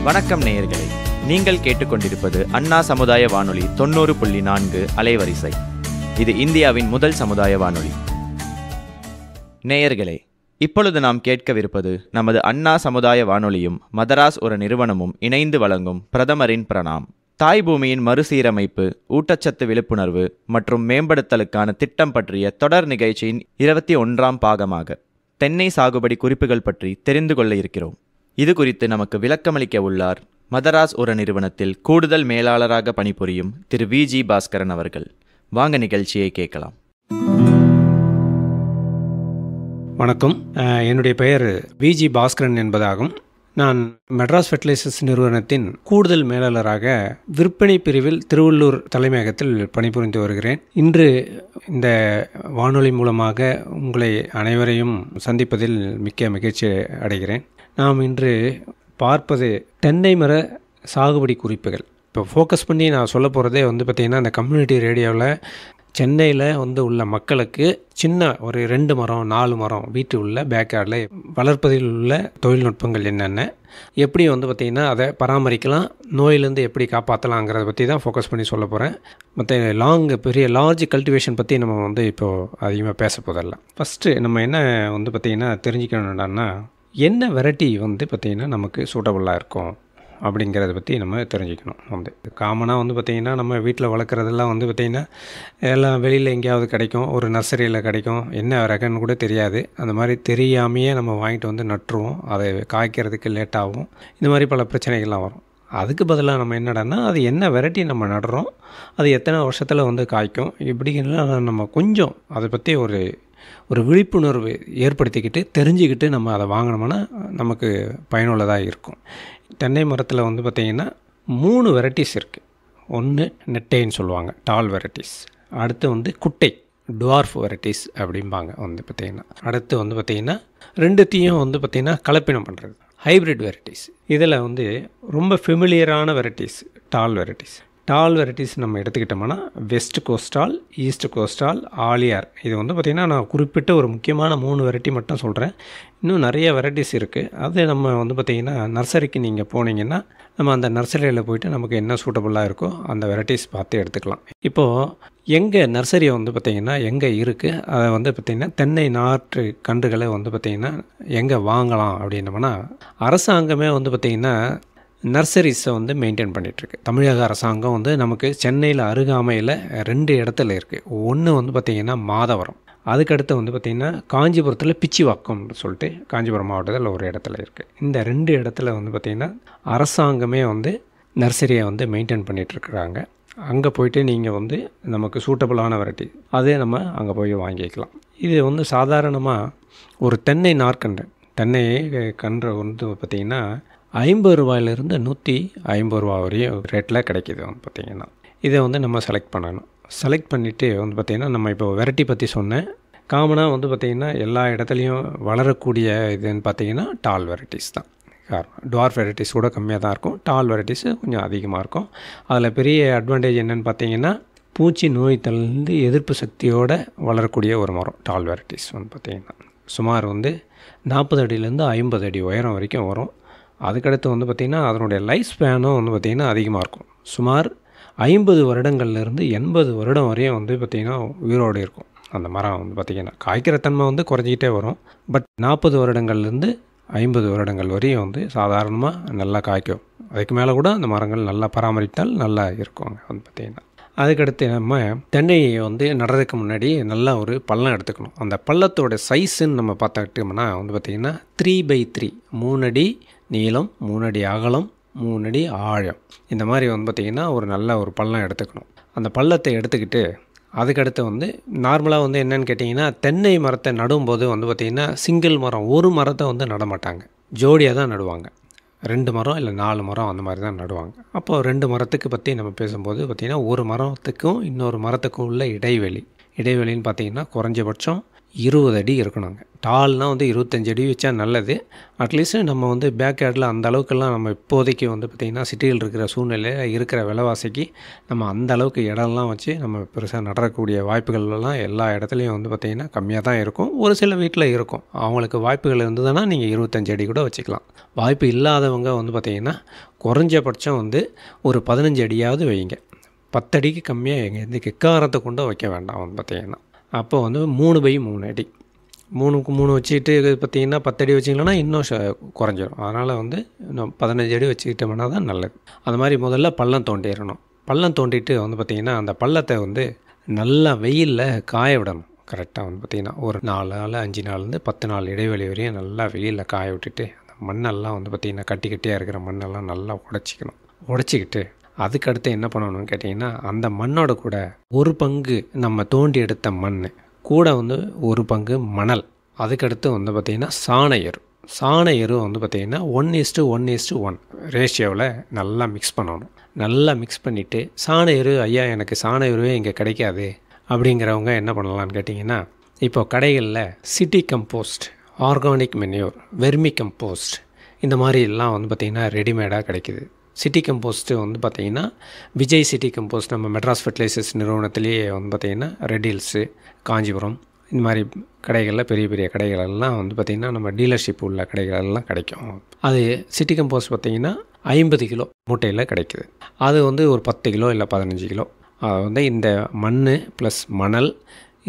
வணக்கம் நேயர்களே, நீங்கள் கேட்டுக்கொண்டிருப்பது அண்ணா சமுதாய வானொலி 90.4 அலைவரிசை. இது இந்தியாவின் முதல் சமுதாய வானொலி. நேயர்களே, இப்பொழுது நாம் கேட்கவிருப்பது நமது அண்ணா சமுதாய வானொலியும் மதராஸ் ஒரு நிறுவனமும் இணைந்து வழங்கும் பிரதமரின் பிரணாம். தாய் பூமியின் மறுசீரமைப்பு, ஊட்டச்சத்து விழிப்புணர்வு மற்றும் மேம்படுத்தலுக்கான திட்டம் பற்றிய தொடர் நிகழ்ச்சியின் 21ஆம் பாகமாக தென்னை சாகுபடி குறிப்புகள் பற்றி தெரிந்து கொள்ள இருக்கிறோம். இது குறித்து நமக்கு விளக்கமளிக்க உள்ளார் மதராஸ் ஒரு நிறுவனத்தில் கூடுதல் மேலாளராக பணிபுரியும் திரு வி.ஜி. பாஸ்கரன் அவர்கள். வாங்க நிகழ்ச்சியை கேட்கலாம். வணக்கம், என்னுடைய பெயர் வி.ஜி. பாஸ்கரன் என்பதாகும். நான் மெட்ராஸ் ஃபெர்டிலைசர்ஸ் நிறுவனத்தின் கூடுதல் மேலாளராக விற்பனை பிரிவில் திருவள்ளூர் தலைமையகத்தில் பணிபுரிந்து வருகிறேன். இன்று இந்த வானொலி மூலமாக உங்களை அனைவரையும் சந்திப்பதில் மிக்க மகிழ்ச்சி அடைகிறேன். நாம் இன்று பார்ப்பது தென்னை மர சாகுபடி குறிப்புகள். இப்போ ஃபோக்கஸ் பண்ணி நான் சொல்ல போகிறதே பார்த்திங்கன்னா, இந்த கம்யூனிட்டி ரேடியோவில் சென்னையில் உள்ள மக்களுக்கு சின்ன ஒரு 2 மரம் 4 மரம் வீட்டு உள்ள பேக்யார்டில் வளர்ப்பதில் உள்ள தொழில்நுட்பங்கள் என்னென்ன, எப்படி பார்த்திங்கன்னா அதை பராமரிக்கலாம், நோயிலேருந்து எப்படி காப்பாற்றலாங்கிறத பற்றி தான் ஃபோக்கஸ் பண்ணி சொல்ல போகிறேன். மற்ற பெரிய லார்ஜ் கல்டிவேஷன் பற்றி நம்ம இப்போது அதிகமாக பேச போதில்லை. ஃபஸ்ட்டு நம்ம என்ன பார்த்திங்கன்னா தெரிஞ்சுக்கணும்னா, என்ன வெரைட்டி பார்த்திங்கன்னா நமக்கு சூட்டபுளாக இருக்கும் அப்படிங்கிறத பற்றி நம்ம தெரிஞ்சுக்கணும். காமனாக பார்த்திங்கன்னா நம்ம வீட்டில் வளர்க்குறதெல்லாம் பார்த்திங்கன்னா எல்லாம் வெளியில் எங்கேயாவது கிடைக்கும், ஒரு நர்சரியில் கிடைக்கும், என்ன ரகன்னு கூட தெரியாது. அந்த மாதிரி தெரியாமையே நம்ம வாங்கிட்டு நட்டுருவோம். அதை காய்க்கிறதுக்கு லேட்டாகும். இந்த மாதிரி பல பிரச்சனைகள்லாம் வரும். அதுக்கு பதிலாக நம்ம என்னடான்னா, அது என்ன வெரைட்டி நம்ம நடுறோம், அது எத்தனை வருஷத்தில் காய்க்கும், இப்படிலாம் நம்ம கொஞ்சம் அதை பற்றி ஒரு விழிப்புணர்வு ஏற்படுத்திக்கிட்டு தெரிஞ்சுக்கிட்டு நம்ம அதை வாங்கினோம்னா நமக்கு பயனுள்ளதாக இருக்கும். தென்னை மரத்தில் பார்த்திங்கன்னா 3 வெரைட்டிஸ் இருக்குது. ஒன்று நெட்டைன்னு சொல்லுவாங்க, டால் வெரைட்டிஸ். அடுத்து குட்டை, டுவார்ஃப் வெரைட்டிஸ் அப்படிம்பாங்க பார்த்திங்கன்னா. அடுத்து பார்த்திங்கன்னா ரெண்டுத்தையும் பார்த்திங்கன்னா கலப்பினம் பண்ணுறது, ஹைப்ரிட் வெரைட்டிஸ். இதில் ரொம்ப ஃபெமிலியரான வெரைட்டிஸ் டால் வெரைட்டிஸ். டால் வெரைட்டிஸ் நம்ம எடுத்துக்கிட்டோம்னா west coastal, east coastal, Aliyar. இது பார்த்திங்கன்னா நான் குறிப்பிட்ட ஒரு முக்கியமான 3 வெரைட்டி மட்டும் சொல்கிறேன். இன்னும் நிறைய வெரைட்டிஸ் இருக்குது. அது நம்ம பார்த்திங்கன்னா நர்சரிக்கு நீங்கள் போனீங்கன்னா நம்ம அந்த நர்சரியில் போய்ட்டு நமக்கு என்ன சூட்டபுளாக இருக்கோ அந்த வெரைட்டிஸ் பார்த்து எடுத்துக்கலாம். இப்போது எங்கள் நர்சரியை பார்த்திங்கன்னா எங்கே இருக்குது, அதை பார்த்திங்கன்னா தென்னை நாற்று கன்றுகளை பார்த்திங்கன்னா எங்கே வாங்கலாம் அப்படின்னோம்னா, அரசாங்கமே பார்த்திங்கன்னா நர்சரிஸை மெயின்டைன் பண்ணிகிட்ருக்கு. தமிழக அரசாங்கம் நமக்கு சென்னையில் அருகாமையில் 2 இடத்துல இருக்குது. ஒன்று பார்த்திங்கன்னா மாதவரம், அதுக்கடுத்து பார்த்திங்கன்னா காஞ்சிபுரத்தில் பிச்சிவாக்கம்னு சொல்லிட்டு காஞ்சிபுரம் மாவட்டத்தில் ஒரு இடத்துல இருக்குது. இந்த 2 இடத்துல பார்த்திங்கன்னா அரசாங்கமே நர்சரியை மெயின்டைன் பண்ணிகிட்ருக்குறாங்க. அங்கே போய்ட்டு நீங்கள் நமக்கு சூட்டபுளான வெரைட்டி அதே நம்ம அங்கே போய் வாங்கிக்கலாம். இது சாதாரணமாக ஒரு தென்னை நார்க்கன்று, தென்னை கன்று பார்த்திங்கன்னா 50 ரூபாயிலிருந்து 150 ரூபா வரையும் ரேட்டில் கிடைக்கிது பார்த்திங்கன்னா. இதை நம்ம செலக்ட் பண்ணணும். செலக்ட் பண்ணிவிட்டு பார்த்திங்கன்னா நம்ம இப்போ வெரைட்டி பற்றி சொன்னேன். காமனாக பார்த்திங்கன்னா எல்லா இடத்துலையும் வளரக்கூடிய இதுன்னு பார்த்திங்கன்னா டால் வெரைட்டிஸ் தான். காரணம் டுவார்ஃப் வெரைட்டிஸ் கூட கம்மியாக தான் இருக்கும், டால் வெரைட்டிஸு கொஞ்சம் அதிகமாக இருக்கும். அதில் பெரிய அட்வான்டேஜ் என்னென்னு பார்த்திங்கன்னா, பூச்சி நோய் தள்ளிருந்து எதிர்ப்பு சக்தியோடு வளரக்கூடிய ஒரு மரம் டால் வெரைட்டிஸ் பார்த்திங்கன்னா. சுமார் 40 அடியிலேருந்து 50 அடி உயரம் வரைக்கும் வரும். அதுக்கடுத்து பார்த்திங்கன்னா அதனுடைய லைஃப் ஸ்பேனும் பார்த்திங்கன்னா அதிகமாக இருக்கும். சுமார் 50 வருடங்கள்லேருந்து 80 வருடம் வரையும் பார்த்திங்கன்னா உயிரோடு இருக்கும் அந்த மரம் பார்த்திங்கன்னா. காய்க்கிற தன்மை குறைஞ்சிக்கிட்டே வரும். பட் 40 வருடங்கள்லேருந்து 50 வருடங்கள் வரையும் சாதாரணமாக நல்லா காய்க்கும். அதுக்கு மேலே கூட அந்த மரங்கள் நல்லா பராமரித்தால் நல்லா இருக்குங்க பார்த்திங்கன்னா. அதுக்கடுத்து நம்ம தென்னையை நடுறதுக்கு முன்னாடி நல்லா ஒரு பள்ளம் எடுத்துக்கணும். அந்த பள்ளத்தோட சைஸுன்னு நம்ம பார்த்துக்கிட்டோம்னா பார்த்திங்கன்னா 3x3, 3 அடி நீளம், 3 அடி அகலம், 3 அடி ஆழம். இந்த மாதிரி பார்த்திங்கன்னா ஒரு நல்ல ஒரு பள்ளம் எடுத்துக்கணும். அந்த பள்ளத்தை எடுத்துக்கிட்டு அதுக்கடுத்து நார்மலாக என்னென்னு கேட்டிங்கன்னா, தென்னை மரத்தை நடும்போது பார்த்திங்கன்னா சிங்கிள் மரம், ஒரு மரத்தை நட மாட்டாங்க, ஜோடியாக தான் நடுவாங்க. 2 மரம் இல்லை 4 மரம் அந்த மாதிரி தான் நடுவாங்க. அப்போது 2 மரத்துக்கு பற்றி நம்ம பேசும்போது பார்த்திங்கன்னா ஒரு மரத்துக்கும் இன்னொரு மரத்துக்கும் உள்ள இடைவெளின்னு பார்த்திங்கன்னா குறைஞ்சபட்சம் 20 அடி இருக்கணுங்க. டால்னால் வந்து 25 அடி வச்சா நல்லது. அட்லீஸ்ட் நம்ம வந்து பேக் யார்டில் அந்த அளவுக்கெல்லாம் நம்ம இப்போதைக்கு வந்து பார்த்திங்கன்னா சிட்டியில் இருக்கிற சூழ்நிலையில் இருக்கிற விலைவாசிக்கு நம்ம அந்த அளவுக்கு இடம்லாம் வச்சு நம்ம பெருசாக நடக்கக்கூடிய வாய்ப்புகள்லாம் எல்லா இடத்துலையும் வந்து பார்த்திங்கன்னா கம்மியாக தான் இருக்கும். ஒரு சில வீட்டில் இருக்கும். அவங்களுக்கு வாய்ப்புகள் இருந்ததுன்னா நீங்கள் 25 அடி கூட வச்சுக்கலாம். வாய்ப்பு இல்லாதவங்க வந்து பார்த்திங்கன்னா குறைஞ்சபட்சம் வந்து ஒரு 15 அடியாவது வைங்க. 10 அடிக்கு கம்மியாக எந்த எக்காரத்தை கொண்டு வைக்க வேண்டாம் வந்து பார்த்திங்கன்னா. அப்போ வந்து 3/3 அடி 3க்கு 3 வச்சுக்கிட்டு பார்த்திங்கன்னா 10 அடி வச்சிங்கன்னா இன்னும் குறைஞ்சிரும். அதனால் வந்து இன்னும் 15 அடி வச்சுக்கிட்டோம்னா தான் நல்லது. அது மாதிரி முதல்ல பள்ளம் தோண்டிடணும். பள்ளம் தோண்டிட்டு வந்து பார்த்திங்கன்னா அந்த பள்ளத்தை வந்து நல்லா வெயிலில் காய விடணும். கரெக்டாக வந்து பார்த்திங்கன்னா ஒரு 4 நாள் 5 நாள்லேருந்து 10 நாள் இடைவெளி வரையும் நல்லா வெயிலில் காய விட்டுட்டு அந்த மண்ணெல்லாம் வந்து பார்த்திங்கன்னா கட்டி கட்டியாக இருக்கிற மண்ணெல்லாம் நல்லா உடைச்சிக்கிட்டு அதுக்கடுத்து என்ன பண்ணணும்னு கேட்டிங்கன்னா அந்த மண்ணோட கூட ஒரு பங்கு நம்ம தோண்டி எடுத்த மண் கூட வந்து ஒரு பங்கு மணல், அதுக்கடுத்து வந்து பார்த்திங்கன்னா சாண எரு வந்து பார்த்திங்கன்னா 1:1:1 ரேஷியோவில் நல்லா மிக்ஸ் பண்ணணும். நல்லா மிக்ஸ் பண்ணிவிட்டு சாண எரு ஐயா எனக்கு சாண எருவே இங்கே கிடைக்காது அப்படிங்கிறவங்க என்ன பண்ணலான்னு கேட்டிங்கன்னா இப்போ கடைகளில் city compost, organic manure, vermicompost இந்த மாதிரி எல்லாம் வந்து பார்த்திங்கன்னா ரெடிமேடாக கிடைக்கிது. சிட்டி கம்போஸ்ட்டு வந்து பார்த்திங்கன்னா விஜய் சிட்டி கம்போஸ்ட் நம்ம மெட்ராஸ் ஃபெர்டிலைசர்ஸ் நிறுவனத்திலேயே வந்து பார்த்திங்கன்னா ரெட் ஹில்ஸு, காஞ்சிபுரம் இந்த மாதிரி கடைகளில் பெரிய பெரிய கடைகளெல்லாம் வந்து பார்த்திங்கன்னா நம்ம டீலர்ஷிப் உள்ள கடைகளெல்லாம் கிடைக்கும். அது சிட்டி கம்போஸ்ட் பார்த்திங்கன்னா 50 கிலோ மூட்டையில் கிடைக்குது. அது வந்து ஒரு 10 கிலோ இல்லை 15 கிலோ அது வந்து இந்த மண் ப்ளஸ் மணல்,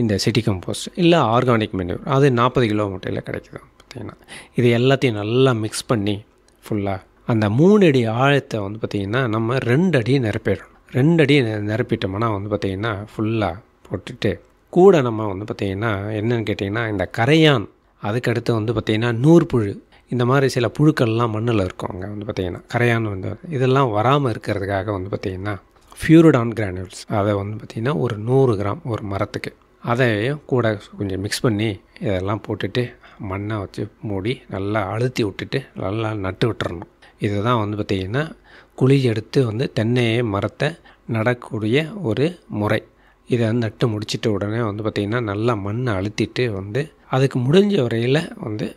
இந்த சிட்டி கம்போஸ்ட் இல்லை ஆர்கானிக் மென்யூர் அது 40 கிலோ மூட்டையில் கிடைக்குது பார்த்திங்கன்னா. இது எல்லாத்தையும் நல்லா மிக்ஸ் பண்ணி ஃபுல்லாக அந்த 3 அடி ஆழத்தை வந்து பார்த்திங்கன்னா நம்ம 2 அடி நிரப்பிடணும். 2 அடி நிரப்பிட்டோம்னா வந்து பார்த்திங்கன்னா ஃபுல்லாக போட்டுட்டு கூட நம்ம வந்து பார்த்திங்கன்னா என்னென்னு கேட்டிங்கன்னா இந்த கரையான், அதுக்கடுத்து வந்து பார்த்திங்கன்னா நூற்புழு, இந்த மாதிரி சில புழுக்கள்லாம் மண்ணில் இருக்கும். அங்கே வந்து பார்த்திங்கன்னா கரையான் வந்து இதெல்லாம் வராமல் இருக்கிறதுக்காக வந்து பார்த்திங்கன்னா ஃபியூரிடான் கிரானுல்ஸ் அதை வந்து பார்த்திங்கன்னா ஒரு 100 கிராம் ஒரு மரத்துக்கு அதையும் கூட கொஞ்சம் மிக்ஸ் பண்ணி இதெல்லாம் போட்டுட்டு மண்ணை வச்சு மூடி நல்லா அழுத்தி விட்டுட்டு நல்லா நட்டு விட்டுறணும். இதுதான் வந்து பார்த்திங்கன்னா குழி எடுத்து வந்து தென்னையை மரத்தை நடக்கூடிய ஒரு முறை. இதை வந்து நட்டு முடிச்சிட்ட உடனே வந்து பார்த்திங்கன்னா நல்லா மண்ணை அழுத்திட்டு வந்து அதுக்கு முடிஞ்ச வரையில் வந்து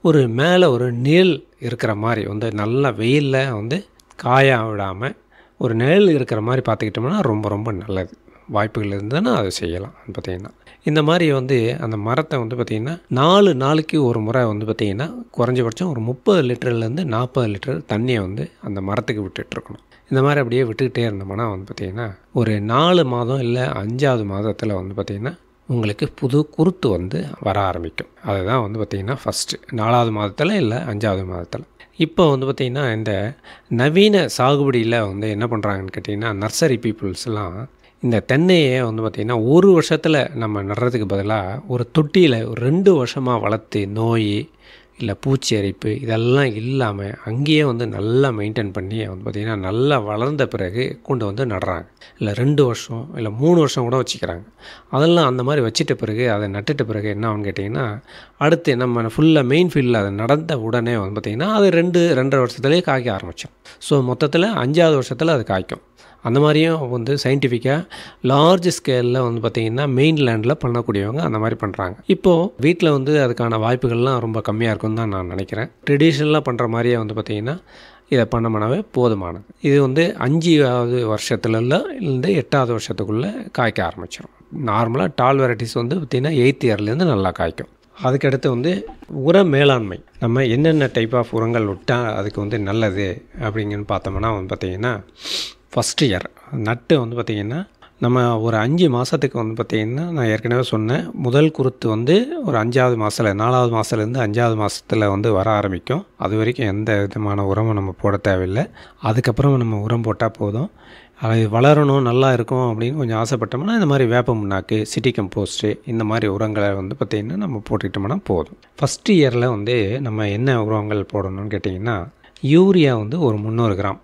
ஒரு மேலே ஒரு நிழல் இருக்கிற மாதிரி வந்து நல்லா வெயிலில் வந்து காய விடாமல் ஒரு நிழல் இருக்கிற மாதிரி பார்த்துக்கிட்டோம்னா ரொம்ப ரொம்ப நல்லது. வாய்ப்புகள் இருந்ததுன்னா அதை செய்யலாம். பார்த்திங்கன்னா இந்த மாதிரி வந்து அந்த மரத்தை வந்து பார்த்திங்கன்னா 4 நாளைக்கு ஒரு முறை வந்து பார்த்திங்கன்னா குறைஞ்சபட்சம் ஒரு 30 லிட்டர்லேருந்து 40 லிட்டர் தண்ணியை வந்து அந்த மரத்துக்கு விட்டுட்டுருக்கணும். இந்த மாதிரி அப்படியே விட்டுக்கிட்டே இருந்தோம்னா வந்து பார்த்திங்கன்னா ஒரு 4 மாதம் இல்லை 5ஆவது மாதத்தில் வந்து பார்த்திங்கன்னா உங்களுக்கு புது குருத்து வந்து வர ஆரம்பிக்கும். அதுதான் வந்து பார்த்திங்கன்னா ஃபஸ்ட்டு 4ஆவது மாதத்தில் இல்லை 5ஆவது மாதத்தில். இப்போ வந்து பார்த்திங்கன்னா இந்த நவீன சாகுபடியில் வந்து என்ன பண்ணுறாங்கன்னு கேட்டிங்கன்னா நர்சரி பீப்புள்ஸ்லாம் இந்த தென்னையை வந்து பார்த்திங்கன்னா ஒரு வருஷத்தில் நம்ம நடுறதுக்கு பதிலாக ஒரு தொட்டியில் ஒரு 2 வருஷமாக வளர்த்து நோய் இல்லை பூச்சி அரிப்பு இதெல்லாம் இல்லாமல் அங்கேயே வந்து நல்லா மெயின்டைன் பண்ணி வந்து பார்த்திங்கன்னா நல்லா வளர்ந்த பிறகு கொண்டு வந்து நடுறாங்க. இல்லை 2 வருஷம் இல்லை 3 வருஷம் கூட வச்சுக்கிறாங்க. அதெல்லாம் அந்த மாதிரி வச்சிட்ட பிறகு அதை நட்டுட்ட பிறகு என்ன ஆகுன்னு கேட்டிங்கன்னா அடுத்து நம்ம ஃபுல்லாக மெயின் ஃபீல்டில் அதை நடந்த உடனே வந்து பார்த்திங்கன்னா அது 2-2.5 வருஷத்துலேயே காய்க்க ஆரம்பிச்சிடும். ஸோ மொத்தத்தில் 5ஆவது வருஷத்தில் அது காய்க்கும். அந்த மாதிரியும் வந்து சயின்டிஃபிக்காக லார்ஜ் ஸ்கேலில் வந்து பார்த்திங்கன்னா மெயின்லேண்டில் பண்ணக்கூடியவங்க அந்த மாதிரி பண்ணுறாங்க. இப்போது வீட்டில் வந்து அதுக்கான வாய்ப்புகள்லாம் ரொம்ப கம்மியாக இருக்குன்னு தான் நான் நினைக்கிறேன். ட்ரெடிஷ்னலாக பண்ணுற மாதிரியே வந்து பார்த்திங்கன்னா இதை பண்ணோம்னாவே போதுமானது. இது வந்து 5ஆவது வருஷத்துலேருந்து 8ஆவது வருஷத்துக்குள்ளே காய்க்க ஆரம்பிச்சிடும். நார்மலாக டால் வெரைட்டிஸ் வந்து பார்த்திங்கன்னா 8th இயர்லேருந்து நல்லா காய்க்கும். அதுக்கடுத்து வந்து உர மேலாண்மை, நம்ம என்னென்ன டைப் ஆஃப் உரங்கள் விட்டால் அதுக்கு வந்து நல்லது அப்படிங்கன்னு பார்த்தோம்னா வந்து பார்த்திங்கன்னா ஃபஸ்ட்டு இயர் நட்டு வந்து பார்த்திங்கன்னா நம்ம ஒரு 5 மாதத்துக்கு வந்து பார்த்திங்கன்னா நான் ஏற்கனவே சொன்னேன் முதல் குருத்து வந்து ஒரு 5ஆவது மாதத்தில் 4ஆவது மாதத்துலேருந்து 5ஆவது மாதத்தில் வந்து வர ஆரம்பிக்கும். அது வரைக்கும் எந்த விதமான உரமும் நம்ம போட தேவையில்லை. அதுக்கப்புறம் நம்ம உரம் போட்டால் போதும். அது வளரணும் நல்லா இருக்கும் அப்படின்னு கொஞ்சம் ஆசைப்பட்டோம்னா இந்த மாதிரி வேப்ப முன்னாக்கு, சிட்டி கம்போஸ்ட்டு இந்த மாதிரி உரங்களை வந்து பார்த்திங்கன்னா நம்ம போட்டுக்கிட்டோம்னா போதும். ஃபஸ்ட்டு இயரில் வந்து நம்ம என்ன உரங்கள் போடணும்னு கேட்டிங்கன்னா யூரியா வந்து ஒரு 300 கிராம்,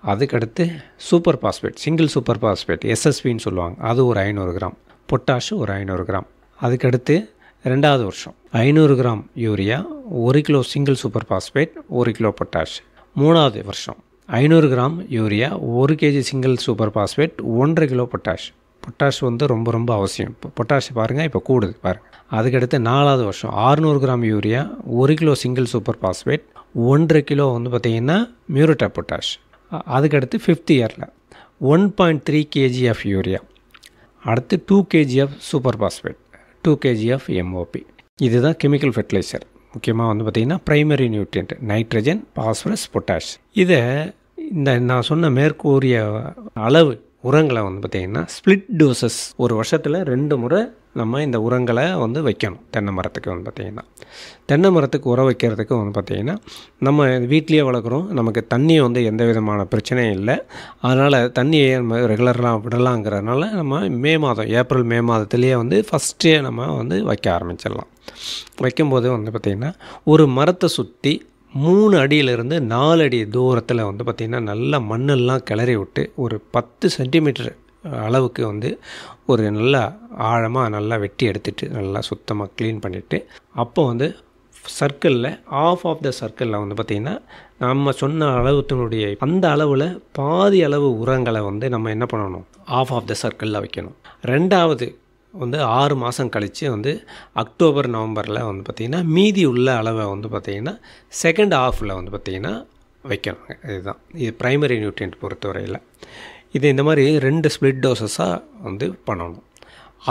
அதுக்கடுத்து super phosphate, single super phosphate எஸ்எஸ்பின்னு சொல்லுவாங்க, அது ஒரு 500 கிராம், பொட்டாஷு ஒரு 500 கிராம். அதுக்கடுத்து 2ஆவது வருஷம் 500 gram urea, 1 kilo single super phosphate, 1 kilo potash. 3ஆவது வருஷம் 500 gram urea, 1 kg single super phosphate, 1.5 kilo potash. Potash வந்து ரொம்ப ரொம்ப அவசியம். இப்போ பொட்டாஷ் பாருங்கள் இப்போ கூடுது பாருங்கள். அதுக்கடுத்து 4வது வருஷம் 600 gram urea, 1 kilo single super phosphate, 1.5 kilo வந்து பார்த்திங்கன்னா மியூரேட் ஆஃப் பொட்டாஷ். அதுக்கடுத்து 5th இயரில் 1.3 kg ஆஃப் யூரியா, அடுத்து 2 kg of super phosphate, 2 kg of MOP. இதுதான் கெமிக்கல் ஃபெர்டிலைசர். முக்கியமாக வந்து பார்த்திங்கன்னா primary nutrient nitrogen, phosphorus, potash. இதை இந்த நான் சொன்ன மேற்கூறிய அளவு உரங்களை வந்து பார்த்திங்கன்னா ஸ்ப்ளிட் டோசஸ் ஒரு வருஷத்தில் 2 முறை நம்ம இந்த உரங்களை வந்து வைக்கணும். தென்னை மரத்துக்கு வந்து பார்த்திங்கன்னா தென்னை மரத்துக்கு உரம் வைக்கிறதுக்கு வந்து பார்த்திங்கன்னா நம்ம வீட்லேயே வளர்க்குறோம், நமக்கு தண்ணி வந்து எந்த விதமான பிரச்சனையும் இல்லை. அதனால் தண்ணியை நம்ம ரெகுலராக விடலாங்கிறதுனால நம்ம ஏப்ரல் மே மாதத்துலேயே வந்து ஃபஸ்ட்டே நம்ம வந்து வைக்க ஆரம்பிச்சிடலாம். வைக்கும்போது வந்து பார்த்திங்கன்னா ஒரு மரத்தை சுற்றி 3 அடியிலிருந்து 4 அடி தூரத்தில் வந்து பார்த்திங்கன்னா நல்லா மண்ணெல்லாம் கிளறி விட்டு ஒரு 10 சென்டிமீட்டர் அளவுக்கு வந்து ஒரு நல்லா ஆழமாக நல்லா வெட்டி எடுத்துகிட்டு நல்லா சுத்தமாக க்ளீன் பண்ணிவிட்டு, அப்போ வந்து சர்க்கிளில் ஆஃப் ஆஃப் த சர்க்கிளில் வந்து பார்த்திங்கன்னா நம்ம சொன்ன அளவுத்தினுடைய அந்த அளவில் பாதி அளவு உரங்களை வந்து நம்ம என்ன பண்ணணும், ஆஃப் ஆஃப் த சர்க்கிளில் வைக்கணும். 2வது வந்து 6 மாதம் கழித்து வந்து அக்டோபர் நவம்பரில் வந்து பார்த்திங்கன்னா மீதி உள்ள அளவை வந்து பார்த்திங்கன்னா செகண்ட் ஹாஃபில் வந்து பார்த்திங்கன்னா வைக்கணும். இதுதான் இது ப்ரைமரி நியூட்ரியன்ட் பொறுத்தவரையில். இது இந்த மாதிரி 2 ஸ்ப்ளிட் டோசஸாக வந்து பண்ணணும்.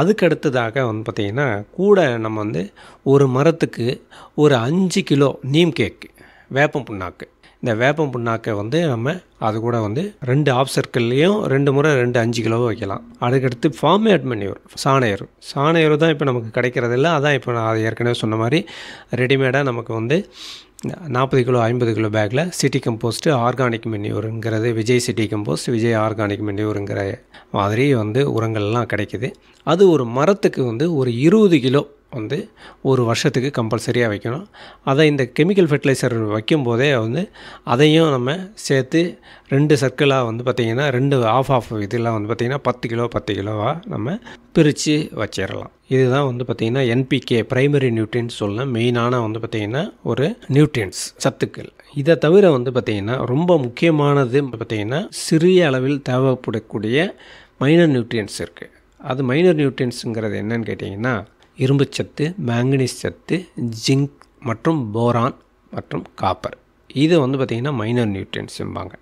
அதுக்கு அடுத்ததாக வந்து பார்த்திங்கன்னா கூட நம்ம வந்து ஒரு மரத்துக்கு ஒரு 5 கிலோ நீம் கேக்கு வேப்பம் புண்ணாக்கு, இந்த வேப்பம் புண்ணாக்கை வந்து நம்ம அது கூட வந்து 2 ஆஃப் சர்க்கிள்லேயும் 2 முறை 5 கிலோவை வைக்கலாம். அதுக்கடுத்து ஃபார்மேட் மன்யூர், சாண எரு தான் இப்போ நமக்கு கிடைக்கிறதில்ல. அதான் இப்போ நான் ஏற்கனவே சொன்ன மாதிரி ரெடிமேடாக நமக்கு வந்து 40 கிலோ 50 கிலோ பேக்கில் சிட்டி கம்போஸ்ட்டு ஆர்கானிக் மென்யூருங்கிறது, Vijay city compost, Vijay organic மென்யூருங்கிற மாதிரி வந்து உரங்கள்லாம் கிடைக்கிது. அது ஒரு மரத்துக்கு வந்து ஒரு 20 கிலோ வந்து ஒரு வருஷத்துக்கு கம்பல்சரியாக வைக்கணும். அதை இந்த கெமிக்கல் ஃபெர்டிலைசர் வைக்கும்போதே வந்து அதையும் நம்ம சேர்த்து 2 சர்க்கிளாக வந்து பார்த்திங்கன்னா 2 ஆஃப் இதெல்லாம் வந்து பார்த்திங்கன்னா 10 கிலோவாக நம்ம பிரித்து வச்சிடலாம். இதுதான் வந்து பார்த்திங்கன்னா NPK ப்ரைமரி நியூட்ரியன்ஸ் சொல்லலாம். மெயினான வந்து பார்த்திங்கன்னா ஒரு நியூட்ரியன்ஸ் சத்துக்கள். இதை தவிர வந்து பார்த்திங்கன்னா ரொம்ப முக்கியமானது பார்த்திங்கன்னா சிறிய அளவில் தேவைப்படக்கூடிய மைனர் நியூட்ரியன்ஸ் இருக்குது. அது மைனர் நியூட்ரியன்ஸுங்கிறது என்னன்னு கேட்டிங்கன்னா இரும்புச்சத்து, மேங்கனீஸ் சத்து, ஜிங்க் மற்றும் போரான் மற்றும் காப்பர். இது வந்து பார்த்திங்கன்னா மைனர் நியூட்ரியன்ஸும்பாங்க.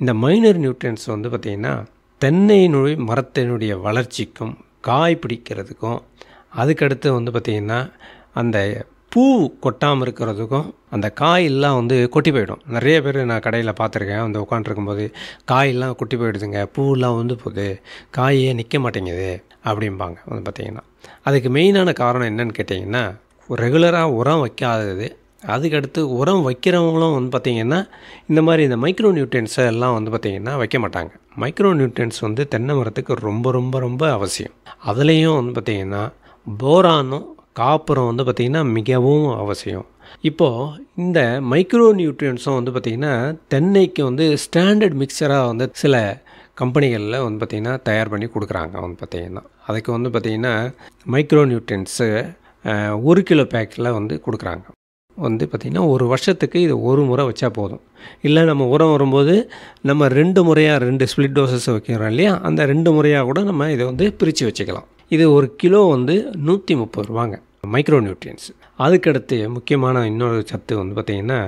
இந்த மைனர் நியூட்ரியன்ஸ் வந்து பார்த்திங்கன்னா தென்னையினுடைய மரத்தினுடைய வளர்ச்சிக்கும் காய் பிடிக்கிறதுக்கும், அதுக்கடுத்து வந்து பார்த்திங்கன்னா அந்த பூ கொட்டாமல் இருக்கிறதுக்கும், அந்த காயெல்லாம் வந்து கொட்டி போயிடும். நிறைய பேர் நான் கடையில் பார்த்துருக்கேன், வந்து உட்காண்ட்ருக்கும்போது காயெல்லாம் கொட்டி போயிடுதுங்க, பூவெல்லாம் வந்து போகுது, காயே நிற்க மாட்டேங்குது அப்படிம்பாங்க. வந்து பார்த்திங்கன்னா அதுக்கு மெயினான காரணம் என்னன்னு கேட்டிங்கன்னா ரெகுலராக உரம் வைக்காதது. அதுக்கடுத்து உரம் வைக்கிறவங்களும் வந்து பார்த்திங்கன்னா இந்த மாதிரி இந்த மைக்ரோ நியூட்ரியன்ஸை எல்லாம் வந்து பார்த்திங்கன்னா வைக்க மாட்டாங்க. மைக்ரோ நியூட்ரியன்ஸ் வந்து தென்னை மரத்துக்கு ரொம்ப ரொம்ப ரொம்ப அவசியம். அதுலேயும் வந்து பார்த்திங்கன்னா போரானும் காப்பரும் வந்து பார்த்திங்கன்னா மிகவும் அவசியம். இப்போது இந்த மைக்ரோ நியூட்ரியன்ஸும் வந்து பார்த்திங்கன்னா தென்னைக்கு வந்து ஸ்டாண்டர்ட் மிக்சராக வந்து சில கம்பெனிகளில் வந்து பார்த்திங்கன்னா தயார் பண்ணி கொடுக்குறாங்க. வந்து பார்த்திங்கன்னா அதுக்கு வந்து பார்த்திங்கன்னா மைக்ரோ நியூட்ரியன்ஸு 1 கிலோ பேக்கில் வந்து கொடுக்குறாங்க. வந்து பார்த்திங்கன்னா ஒரு வருஷத்துக்கு இது ஒரு முறை வச்சா போதும். இல்லை நம்ம உரம் வரும்போது நம்ம 2 முறையாக 2 ஸ்ப்ளிட் டோசஸ் வைக்கிறோம் இல்லையா, அந்த 2 முறையாக கூட நம்ம இதை வந்து பிரித்து வச்சுக்கலாம். இது 1 கிலோ வந்து 130 ரூபாங்க மைக்ரோ நியூட்ரியன்ஸ். அதுக்கடுத்து முக்கியமான இன்னொரு சத்து வந்து பார்த்திங்கன்னா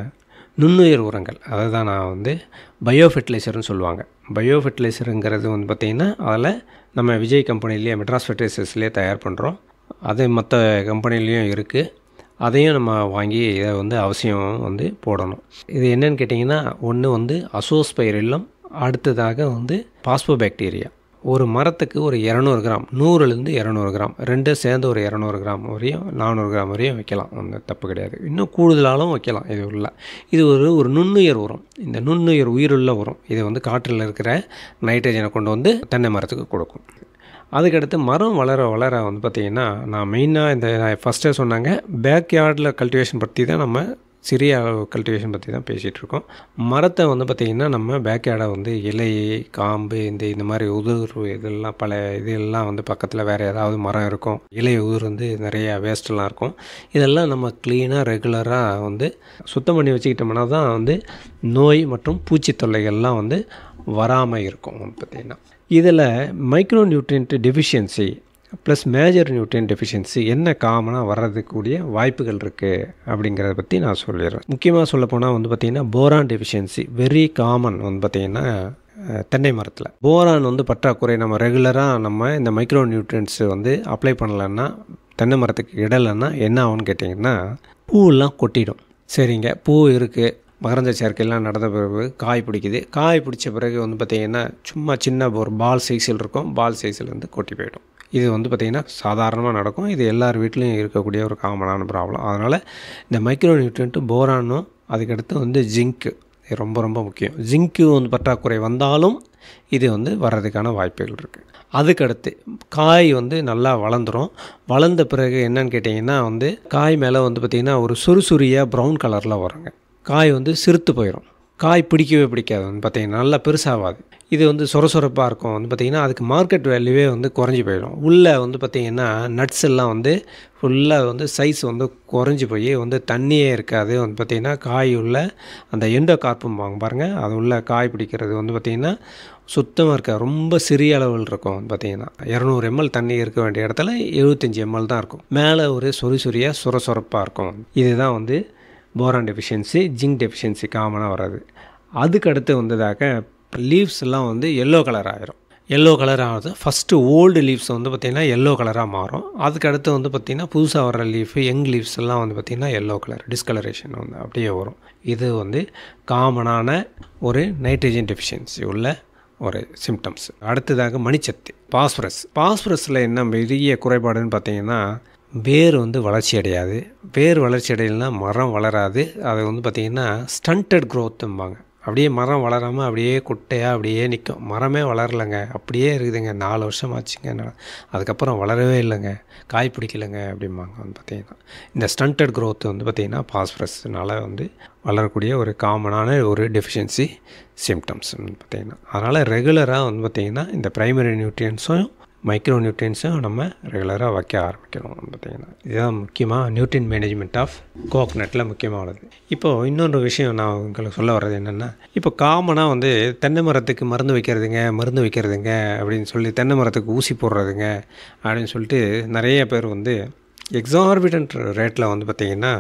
நுண்ணுயிர் உரங்கள். அதை தான் நான் வந்து பயோ ஃபெர்டிலைசர்னு சொல்லுவாங்க. பயோ ஃபெர்டிலைசருங்கிறது வந்து பார்த்திங்கன்னா அதில் நம்ம விஜய் கம்பெனிலேயே மெட்ராஸ் ஃபெர்டிலைசர்ஸ்லேயே தயார் பண்ணுறோம். அது மற்ற கம்பெனிலேயும் இருக்குது. அதையும் நம்ம வாங்கி இதை வந்து அவசியம் வந்து போடணும். இது என்னன்னு கேட்டிங்கன்னா ஒன்று வந்து அசோஸ்பைரில்லம், அடுத்ததாக வந்து பாஸ்போபாக்டீரியா. ஒரு மரத்துக்கு ஒரு 200 கிராம், 100லேருந்து 200 கிராம், 2 சேர்ந்து ஒரு 200 கிராம் வரையும் 400 கிராம் வரையும் வைக்கலாம். அந்த தப்பு கிடையாது. இன்னும் கூடுதலாலும் வைக்கலாம். இது ஒரு நுண்ணுயிர் உரம். இந்த நுண்ணுயிர் உயிருள்ள உரம் இது வந்து காற்றில் இருக்கிற நைட்ரஜனை கொண்டு வந்து தென்னை மரத்துக்கு கொடுக்கும். அதுக்கடுத்து மரம் வளர வளர வந்து பார்த்திங்கன்னா நான் மெயினாக இந்த ஃபஸ்ட்டே சொன்னாங்க பேக்யார்டில் கல்டிவேஷன் பற்றி தான், நம்ம சிறிய அளவு கல்டிவேஷன் பற்றி தான் பேசிகிட்டு இருக்கோம். மரத்தை வந்து பார்த்திங்கன்னா நம்ம பேக்யார்டை வந்து இலை, காம்பு, இந்த மாதிரி உதிர்வு இதெல்லாம் இதெல்லாம் வந்து பக்கத்தில் வேறு ஏதாவது மரம் இருக்கும், இலை உதிர் வந்து நிறையா வேஸ்ட்டெல்லாம் இருக்கும். இதெல்லாம் நம்ம க்ளீனாக ரெகுலராக வந்து சுத்தம் பண்ணி வச்சுக்கிட்டோம்னா தான் வந்து நோய் மற்றும் பூச்சி தொல்லைகள்லாம் வந்து வராமல் இருக்கும். பார்த்திங்கன்னா இதில் micro nutrient deficiency plus major nutrient deficiency என்ன காமனாக வர்றதுக்கூடிய வாய்ப்புகள் இருக்குது அப்படிங்கிறத பற்றி நான் சொல்லிடுறேன். முக்கியமாக சொல்லப்போனால் வந்து பார்த்திங்கன்னா போரான் டெஃபிஷியன்சி வெரி காமன் வந்து பார்த்திங்கன்னா தென்னை மரத்தில். போரான் வந்து பற்றாக்குறை நம்ம ரெகுலராக நம்ம இந்த மைக்ரோ நியூட்ரியன்ட்ஸு வந்து அப்ளை பண்ணலன்னா தென்னை மரத்துக்கு இடலைன்னா என்ன ஆகும்னு கேட்டிங்கன்னா பூவெல்லாம் கொட்டிடும். சரிங்க, பூ இருக்குது, மகரந்த சேர்க்கையெல்லாம் நடந்த பிறகு காய் பிடிக்குது. காய் பிடிச்ச பிறகு வந்து பார்த்திங்கன்னா சும்மா சின்ன ஒரு பால் சைஸில் இருக்கும், பால் சைஸில் வந்து கொட்டி போயிடும். இது வந்து பார்த்திங்கன்னா சாதாரணமாக நடக்கும். இது எல்லார் வீட்லேயும் இருக்கக்கூடிய ஒரு காமனான ப்ராப்ளம். அதனால் இந்த மைக்ரோ நியூட்ரியன்ட்டு போரானும் அதுக்கடுத்து வந்து ஜிங்க்கு ரொம்ப ரொம்ப முக்கியம். ஜிங்க்கு வந்து பற்றாக்குறை வந்தாலும் இது வந்து வர்றதுக்கான வாய்ப்புகள் இருக்குது. அதுக்கடுத்து காய் வந்து நல்லா வளர்ந்துடும். வளர்ந்த பிறகு என்னன்னு கேட்டிங்கன்னா வந்து காய் மேலே வந்து பார்த்திங்கன்னா ஒரு சுறுசுறியாக ப்ரௌன் கலரில் வருங்க. காய் வந்து சிறுத்து போயிடும். காய் பிடிக்கவே பிடிக்காது வந்து பார்த்திங்கன்னா நல்லா பெருசாகாது. இது வந்து சொரசொரப்பாக இருக்கும் வந்து பார்த்திங்கன்னா அதுக்கு மார்க்கெட் வேல்யூவே வந்து குறைஞ்சி போயிடும். உள்ளே வந்து பார்த்திங்கன்னா நட்ஸ் எல்லாம் வந்து ஃபுல்லாக வந்து சைஸ் வந்து குறைஞ்சி போய் வந்து தண்ணியே இருக்காது. வந்து பார்த்திங்கன்னா காய் உள்ள அந்த எண்டோ கார்ப்பும் வாங்க பாருங்கள், அது உள்ள காய் பிடிக்கிறது வந்து பார்த்திங்கன்னா சுத்தமாக இருக்காது. ரொம்ப சிறிய அளவில் இருக்கும். வந்து பார்த்திங்கன்னா 200 ml தண்ணி இருக்க வேண்டிய இடத்துல 75 ml தான் இருக்கும். மேலே ஒரு சொறியாக சொரசொரப்பாக இருக்கும். இதுதான் வந்து போரான் டெஃபிஷியன்சி, ஜிங்க் டெஃபிஷியன்சி காமனாக வராது. அதுக்கடுத்து வந்ததாக லீவ்ஸ் எல்லாம் வந்து எல்லோ கலர் ஆகிரும். எல்லோ கலர் ஆகுது. ஃபஸ்ட்டு ஓல்டு லீவ்ஸ் வந்து பார்த்திங்கன்னா எல்லோ கலராக மாறும். அதுக்கடுத்து வந்து பார்த்திங்கன்னா புதுசாக வர்ற லீஃபு யங் லீவ்ஸ் எல்லாம் வந்து பார்த்திங்கன்னா எல்லோ கலர் டிஸ்கலரேஷன் வந்து அப்படியே வரும். இது வந்து காமனான ஒரு நைட்ரஜன் டெஃபிஷியன்சி உள்ள ஒரு சிம்டம்ஸ். அடுத்ததாக மணிச்சத்து பாஸ்பரஸில் என்ன பெரிய குறைபாடுன்னு பார்த்திங்கன்னா வேர் வந்து வளர்ச்சி அடையாது. வேர் வளர்ச்சி அடையலைன்னா மரம் வளராது. அது வந்து பார்த்திங்கன்னா ஸ்டண்டட் க்ரோத்தும்பாங்க. அப்படியே மரம் வளராமல் அப்படியே குட்டையாக அப்படியே நிற்கும். மரமே வளரலைங்க, அப்படியே இருக்குதுங்க, 4 வருஷம் ஆச்சுங்க, அதுக்கப்புறம் வளரவே இல்லைங்க, காய் பிடிக்கலைங்க அப்படிம்பாங்க. வந்து பார்த்திங்கன்னா இந்த ஸ்டண்டட் க்ரோத் வந்து பார்த்திங்கன்னா பாஸ்பரஸ்னால் வந்து வளரக்கூடிய ஒரு காமனான ஒரு டெஃபிஷியன்சி சிம்டம்ஸ் வந்து பார்த்திங்கன்னா. அதனால் ரெகுலராக வந்து பார்த்திங்கன்னா இந்த ப்ரைமரி நியூட்ரியன்ஸும் மைக்ரோ நியூட்ரியன்ஸும் நம்ம ரெகுலராக வைக்க ஆரம்பிக்கணும். பார்த்திங்கன்னா இதுதான் முக்கியமாக நியூட்ரியன் மேனேஜ்மெண்ட் ஆஃப் கோகனட்டில் முக்கியமானது. இப்போது இன்னொரு விஷயம் நான் உங்களுக்கு சொல்ல வர்றது என்னென்னா, இப்போ காமனாக வந்து தென்னை மரத்துக்கு மருந்து வைக்கிறதுங்க அப்படின்னு சொல்லி தென்னை மரத்துக்கு ஊசி போடுறதுங்க அப்படின்னு சொல்லிட்டு நிறைய பேர் வந்து எக்ஸார்பிட்டன்ட் ரேட்டில் வந்து பார்த்திங்கன்னா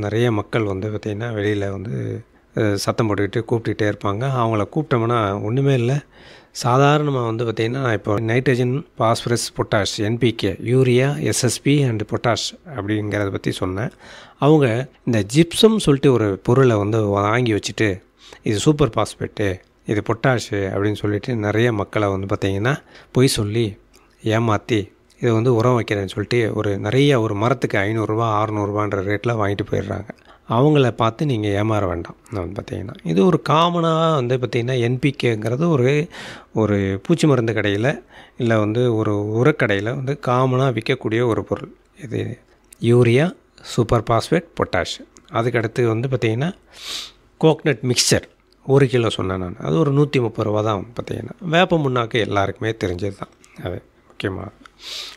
நிறைய மக்கள் வந்து பார்த்திங்கன்னா வெளியில் வந்து சத்தம் போட்டுக்கிட்டு கூப்பிட்டுக்கிட்டே இருப்பாங்க. அவங்கள கூப்பிட்டோம்னா ஒன்றுமே இல்லை, சாதாரணமாக வந்து பார்த்திங்கன்னா இப்போ nitrogen, phosphorus, potash, NPK, urea, SSP and potash அப்படிங்கிறத பற்றி சொன்னேன். அவங்க இந்த ஜிப்சம் சொல்லிட்டு ஒரு பொருளை வந்து வாங்கி வச்சுட்டு இது சூப்பர் பாஸ்பேட்டு, இது பொட்டாஷு அப்படின்னு சொல்லிட்டு நிறைய மக்களை வந்து பார்த்திங்கன்னா பொய் சொல்லி ஏமாற்றி இதை வந்து உரம் வைக்கிறேன்னு சொல்லிட்டு ஒரு மரத்துக்கு 500 600 ரேட்டில் வாங்கிட்டு போயிடுறாங்க. அவங்கள பார்த்து நீங்கள் ஏமாற வேண்டாம். வந்து பார்த்திங்கன்னா இது ஒரு காமனாக வந்து பார்த்திங்கன்னா என்பிகேங்கிறது ஒரு பூச்சி மருந்து கடையில் இல்லை வந்து ஒரு உரக்கடையில் வந்து காமனாக விற்கக்கூடிய ஒரு பொருள். இது யூரியா, சூப்பர் பாஸ்பேட், பொட்டாஷ். அதுக்கடுத்து வந்து பார்த்திங்கன்னா கோக்னட் மிக்சர் 1 கிலோ சொன்னேன் நான், அது ஒரு 130 தான். பார்த்திங்கன்னா வேப்ப முன்னாக்கு எல்லாருக்குமே தெரிஞ்சது தான். அது முக்கியமாக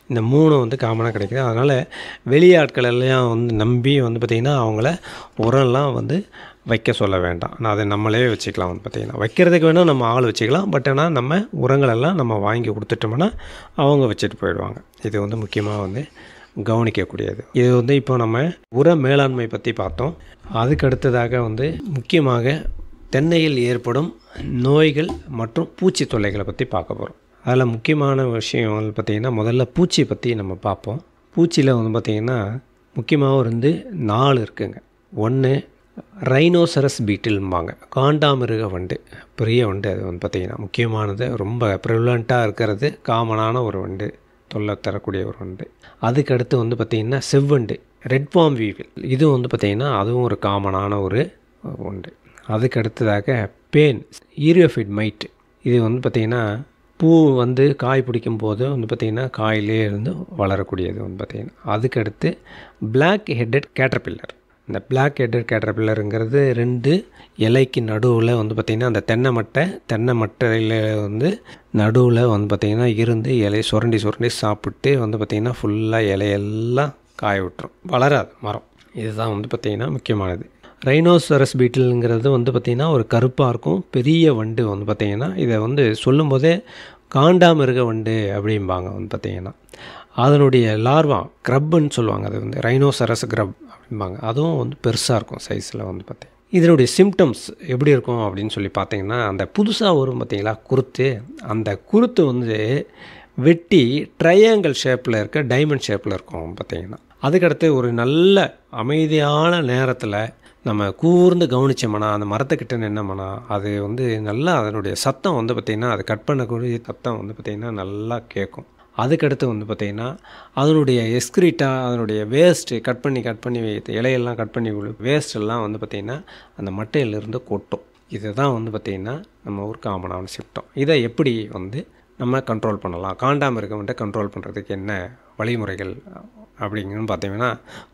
இந்த 3 வந்து காமனாக கிடைக்குது. அதனால் வெளியாட்கள் எல்லாம் வந்து நம்பி வந்து பார்த்திங்கன்னா அவங்கள உரம்லாம் வந்து வைக்க சொல்ல வேண்டாம். நான் அதை நம்மளே வச்சுக்கலாம். வந்து பார்த்திங்கன்னா வைக்கிறதுக்கு வேணால் நம்ம ஆள் வச்சுக்கலாம். பட் ஆனால் நம்ம உரங்களெல்லாம் நம்ம வாங்கி கொடுத்துட்டோம்னா அவங்க வச்சுட்டு போயிடுவாங்க. இது வந்து முக்கியமாக வந்து கவனிக்கக்கூடியது. இது வந்து இப்போ நம்ம உர மேலாண்மை பற்றி பார்த்தோம். அதுக்கு அடுத்ததாக வந்து முக்கியமாக தென்னையில் ஏற்படும் நோய்கள் மற்றும் பூச்சி தொல்லைகளை பற்றி பார்க்க போகிறோம். அதில் முக்கியமான விஷயங்கள் பார்த்திங்கன்னா முதல்ல பூச்சியை பற்றி நம்ம பார்ப்போம். பூச்சியில் வந்து பார்த்திங்கன்னா முக்கியமாக வந்து 4 இருக்குங்க. 1 ரைனோசரஸ் பீட்டில்ம்பாங்க, காண்டாமிருக வண்டு, பெரிய வண்டு. அது வந்து பார்த்திங்கன்னா முக்கியமானது, ரொம்ப ப்ரிவலண்ட்டாக இருக்கிறது, காமனான ஒரு வண்டு, தொல்லை தரக்கூடிய ஒரு வண்டு. அதுக்கடுத்து வந்து பார்த்திங்கன்னா செவ்வண்டு, ரெட் பாம் வீவில், இது வந்து பார்த்திங்கன்னா அதுவும் ஒரு காமனான ஒரு வண்டு. அதுக்கடுத்ததாக பேன், ஈரியோஃபைட் மைட், இது வந்து பார்த்திங்கன்னா பூ வந்து காய் பிடிக்கும் போது வந்து பார்த்திங்கன்னா காயிலே இருந்து வளரக்கூடியது வந்து பார்த்திங்கன்னா. அதுக்கடுத்து பிளாக் ஹெட்டட் கேட்டர்பில்லர். இந்த பிளாக் ஹெட்டட் கேட்டர்பில்லருங்கிறது 2 இலைக்கு நடுவில் வந்து பார்த்திங்கன்னா அந்த தென்னை மட்டையில் வந்து நடுவில் வந்து பார்த்திங்கன்னா இருந்து இலையை சுரண்டி சாப்பிட்டு வந்து பார்த்திங்கன்னா ஃபுல்லாக இலையெல்லாம் காய விட்டுரும், வளராது மரம். இதுதான் வந்து பார்த்திங்கன்னா முக்கியமானது. ரைனோசரஸ் பீட்டில்ங்கிறது வந்து பார்த்திங்கன்னா ஒரு கருப்பாக இருக்கும், பெரிய வண்டு வந்து பார்த்திங்கன்னா. இதை வந்து சொல்லும்போதே காண்டாமிருக வண்டு அப்படிம்பாங்க வந்து பார்த்திங்கன்னா. அதனுடைய லார்வா க்ரப்புன்னு சொல்லுவாங்க, அது வந்து ரைனோசரஸ் க்ரப் அப்படிம்பாங்க. அதுவும் வந்து பெருசாக இருக்கும் சைஸில் வந்து பார்த்தீங்கன்னா. இதனுடைய சிம்டம்ஸ் எப்படி இருக்கும் அப்படின்னு சொல்லி பார்த்தீங்கன்னா, அந்த புதுசாக வரும் பார்த்தீங்களா குருத்து, அந்த குருத்து வந்து வெட்டி ட்ரையாங்கிள் ஷேப்பில் இருக்க டைமண்ட் ஷேப்பில் இருக்கும் பார்த்தீங்கன்னா. அதுக்கடுத்து ஒரு நல்ல அமைதியான நேரத்தில் நம்ம கூர்ந்து கவனித்தோம்னா, அந்த மரத்துக்கிட்ட நின்னோம்னா, அது வந்து நல்லா அதனுடைய சத்தம் வந்து பார்த்திங்கன்னா, அது கட் பண்ணக்கூடிய சத்தம் வந்து பார்த்திங்கன்னா நல்லா கேட்கும். அதுக்கடுத்து வந்து பார்த்திங்கன்னா, அதனுடைய எஸ்க்ரீட்டா, அதனுடைய வேஸ்ட்டு கட் பண்ணி இலையெல்லாம் கட் பண்ணி வேஸ்ட்டெல்லாம் வந்து பார்த்திங்கன்னா அந்த மட்டையிலிருந்து கொட்டும். இதுதான் வந்து பார்த்திங்கன்னா நம்ம ஒரு காமனான சிம்டம். இதை எப்படி வந்து நம்ம கண்ட்ரோல் பண்ணலாம், காண்டாமிருகம்கிட்ட கண்ட்ரோல் பண்ணுறதுக்கு என்ன வழிமுறைகள் அப்படிங்கன்னு பார்த்தீங்கன்னா,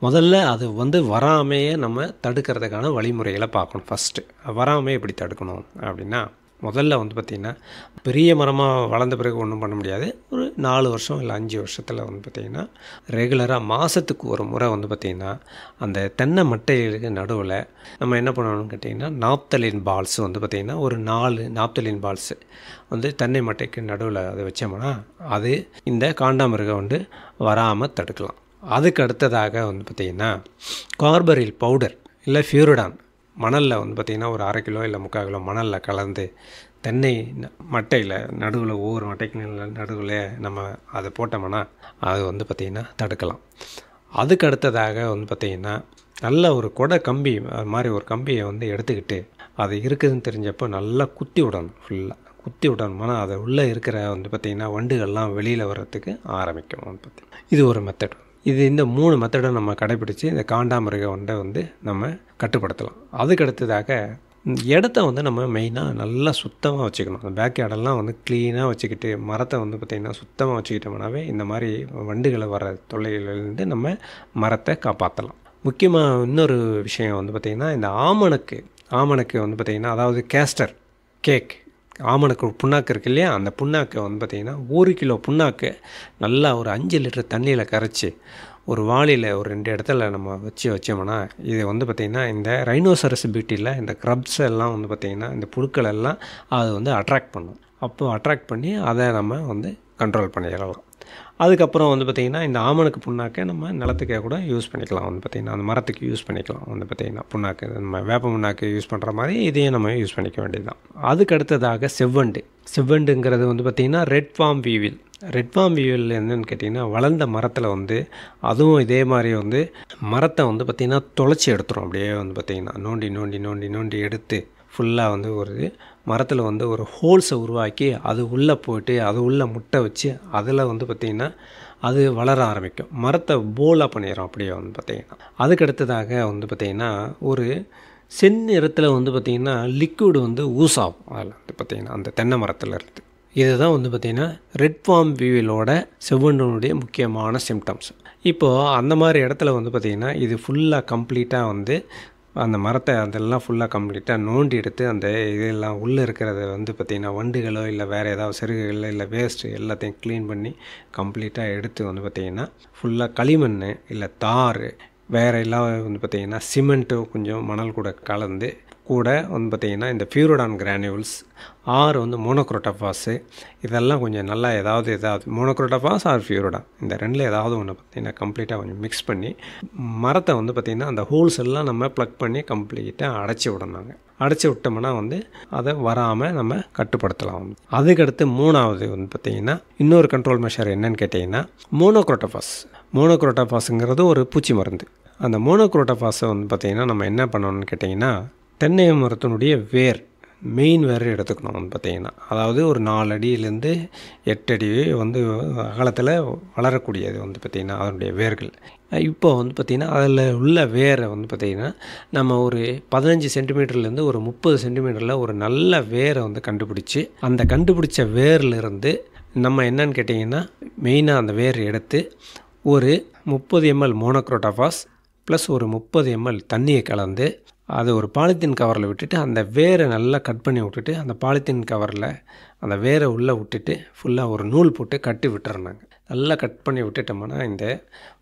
முதல்ல அது வந்து வராமையே நம்ம தடுக்கிறதுக்கான வழிமுறைகளை பார்க்கணும். ஃபஸ்ட்டு வராமையே எப்படி தடுக்கணும் அப்படின்னா, முதல்ல வந்து பார்த்திங்கன்னா, பெரிய மரமாக வளர்ந்த பிறகு ஒன்றும் பண்ண முடியாது. ஒரு 4 வருஷம் இல்லை 5 வருஷத்தில் வந்து பார்த்திங்கன்னா, ரெகுலராக மாதத்துக்கு ஒரு முறை வந்து பார்த்திங்கன்னா, அந்த தென்னை மட்டைகளுக்கு நடுவில் நம்ம என்ன பண்ணணும்னு கேட்டிங்கன்னா, நாப்தலின் பால்ஸ் வந்து பார்த்திங்கன்னா ஒரு 4 நாப்தலின் பால்ஸு வந்து தென்னை மட்டைக்கு நடுவில் அதை வச்சோம்னா, அது இந்த காண்டாமிருகம் வந்து வராமல் தடுக்கலாம். அதுக்கு அடுத்ததாக வந்து பார்த்திங்கன்னா, கார்பரில் பவுடர் இல்லை ஃபியூரிடான் மணலில் வந்து பார்த்திங்கன்னா ஒரு 1/2 கிலோ இல்லை 3/4 கிலோ மணலில் கலந்து தென்னை மட்டையில் நடுவில் ஒவ்வொரு மட்டைக்கு நடுவில் நம்ம அதை போட்டோம்னா அது வந்து பார்த்திங்கன்னா தடுக்கலாம். அதுக்கு அடுத்ததாக வந்து பார்த்திங்கன்னா, நல்ல ஒரு கொடை கம்பி அது மாதிரி ஒரு கம்பியை வந்து எடுத்துக்கிட்டு அது இருக்குதுன்னு தெரிஞ்சப்போ நல்லா குத்தி விடணும். ஃபுல்லாக குத்தி விடணும்னா அது உள்ளே இருக்கிற வந்து பார்த்திங்கன்னா வண்டுகள்லாம் வெளியில் வர்றதுக்கு ஆரம்பிக்கும் வந்து பார்த்திங்கன்னா. இது ஒரு மெத்தட். இந்த 3 மெத்தடை நம்ம கடைப்பிடிச்சு இந்த காண்டாமிருக வண்டை வந்து நம்ம கட்டுப்படுத்தலாம். அதுக்கு அடுத்ததாக இடத்த வந்து நம்ம மெயினாக நல்லா சுத்தமாக வச்சுக்கணும். அந்த பேக்யார்டெல்லாம் வந்து க்ளீனாக வச்சுக்கிட்டு மரத்தை வந்து பார்த்திங்கன்னா சுத்தமாக வச்சுக்கிட்டோம்னாவே இந்த மாதிரி வண்டுகளை வர தொல்லைகளிலிருந்து நம்ம மரத்தை காப்பாற்றலாம். முக்கியமாக இன்னொரு விஷயம் வந்து பார்த்திங்கன்னா, இந்த ஆமணக்கு வந்து பார்த்திங்கன்னா, அதாவது கேஸ்டர் கேக் ஆமணக்கு புண்ணாக்கு இருக்குது இல்லையா, அந்த புண்ணாக்கை வந்து பார்த்திங்கன்னா 1 கிலோ புண்ணாக்கு நல்லா ஒரு 5 லிட்டர் தண்ணியில் கரைச்சி ஒரு வாளியில் ஒரு 2 இடத்துல நம்ம வச்சோம்னா, இது வந்து பார்த்திங்கன்னா இந்த ரைனோசரஸ் பீட்டியில் இந்த க்ரப்ஸ் எல்லாம் வந்து பார்த்திங்கன்னா இந்த புழுக்கள் எல்லாம் அது வந்து அட்ராக்ட் பண்ணும். அப்போது அட்ராக்ட் பண்ணி அதை நம்ம வந்து கண்ட்ரோல் பண்ணிடலாம். அதுக்கப்புறம் வந்து பார்த்திங்கன்னா, இந்த ஆமணக்கு புண்ணாக்கை நம்ம நிலத்துக்கே கூட யூஸ் பண்ணிக்கலாம். வந்து பார்த்திங்கன்னா அந்த மரத்துக்கு யூஸ் பண்ணிக்கலாம். வந்து பார்த்திங்கன்னா புண்ணாக்கு நம்ம வேப்ப புண்ணாக்கு யூஸ் பண்ணுற மாதிரி இதையும் நம்ம யூஸ் பண்ணிக்க வேண்டியது தான். அதுக்கு அடுத்ததாக செவ்வண்டுங்கிறது வந்து பார்த்திங்கன்னா ரெட் ஃபார்ம் வீவில் என்னென்னு கேட்டிங்கன்னா, வளர்ந்த மரத்தில் வந்து அதுவும் இதே மாதிரி வந்து மரத்தை வந்து பார்த்திங்கன்னா தொலைச்சி எடுத்துரும். அப்படியே வந்து பார்த்திங்கன்னா நோண்டி எடுத்து ஃபுல்லாக வந்து ஒரு மரத்தில் வந்து ஒரு ஹோல்ஸை உருவாக்கி அது உள்ளே போய்ட்டு அது உள்ளே முட்டை வச்சு அதில் வந்து பார்த்திங்கன்னா அது வளர ஆரம்பிக்கும். மரத்தை போலாக பண்ணிடும் அப்படியே வந்து பார்த்திங்கன்னா. அதுக்கடுத்ததாக வந்து பார்த்திங்கன்னா ஒரு செந்நிறத்தில் வந்து பார்த்திங்கன்னா லிக்விட் வந்து ஊசாகும் அதில் வந்து பார்த்திங்கன்னா அந்த தென்னை மரத்தில் இருக்குது. இதுதான் வந்து பார்த்திங்கன்னா ரெட் ஃபார்ம் வீவிலோட செவ்வண்டினுடைய முக்கியமான சிம்டம்ஸ். இப்போது அந்த மாதிரி இடத்துல வந்து பார்த்திங்கன்னா இது ஃபுல்லாக கம்ப்ளீட்டாக வந்து அந்த மரத்தை அதெல்லாம் ஃபுல்லாக கம்ப்ளீட்டாக நோண்டி எடுத்து அந்த இதெல்லாம் உள்ளே இருக்கிறத வந்து பார்த்திங்கன்னா வண்டுகளோ இல்லை வேறு ஏதாவது செருகுகளோ இல்லை வேஸ்ட்டு எல்லாத்தையும் க்ளீன் பண்ணி கம்ப்ளீட்டாக எடுத்து வந்து பார்த்திங்கன்னா ஃபுல்லாக களிமண் இல்லை தார் வேறு எல்லாம் வந்து பார்த்திங்கன்னா சிமெண்ட்டு கொஞ்சம் மணல் கூட கலந்து கூட வந்து பார்த்திங்கன்னா இந்த ஃபியூரிடான் கிரானியூல்ஸ் வந்து மோனோக்ரோட்டோஃபாஸு இதெல்லாம் கொஞ்சம் நல்லா ஏதாவது மோனோக்ரோட்டோஃபாஸ் ஆர் ஃபியூரிடான் இந்த ரெண்டில் ஏதாவது ஒன்று பார்த்திங்கன்னா கம்ப்ளீட்டாக கொஞ்சம் மிக்ஸ் பண்ணி மரத்தை வந்து பார்த்திங்கன்னா அந்த ஹோல்ஸ் எல்லாம் நம்ம ப்ளக் பண்ணி கம்ப்ளீட்டாக அடைச்சி விடணுங்க. அடைச்சி விட்டோம்னா வந்து அதை வராமல் நம்ம கட்டுப்படுத்தலாம். அதுக்கடுத்து 3வது வந்து பார்த்திங்கன்னா இன்னொரு கண்ட்ரோல் மெஷர் என்னன்னு கேட்டிங்கன்னா மோனோக்ரோட்டோஃபாஸுங்கிறது ஒரு பூச்சி மருந்து. அந்த மோனோக்ரோட்டோஃபாஸை வந்து பார்த்திங்கன்னா நம்ம என்ன பண்ணணும்னு கேட்டிங்கன்னா, தென்னை மரத்தினுடைய மெயின் வேர் எடுத்துக்கணும். வந்து பார்த்திங்கன்னா அதாவது ஒரு 4 அடியிலேருந்து 8 அடி வந்து அகலத்தில் வளரக்கூடியது வந்து பார்த்திங்கன்னா அதனுடைய வேர்கள். இப்போ வந்து பார்த்திங்கன்னா அதில் உள்ள வேரை வந்து பார்த்திங்கன்னா நம்ம ஒரு 15 சென்டிமீட்டர்லேருந்து ஒரு 30 சென்டிமீட்டரில் ஒரு நல்ல வேரை வந்து கண்டுபிடிச்சி அந்த கண்டுபிடிச்ச வேர்லேருந்து நம்ம என்னன்னு கேட்டிங்கன்னா மெயினாக அந்த வேர் எடுத்து ஒரு 30 ml மோனோக்ரோட்டோஃபாஸ் ப்ளஸ் ஒரு 30 ml தண்ணியை கலந்து அது ஒரு பாலித்தீன் கவரில் விட்டுட்டு அந்த வேரை நல்லா கட் பண்ணி விட்டுட்டு அந்த பாலித்தீன் கவரில் அந்த வேரை உள்ளே விட்டுட்டு ஃபுல்லாக ஒரு நூல் போட்டு கட்டி விட்டுறனாங்க. நல்லா கட் பண்ணி விட்டுட்டோம்னா இந்த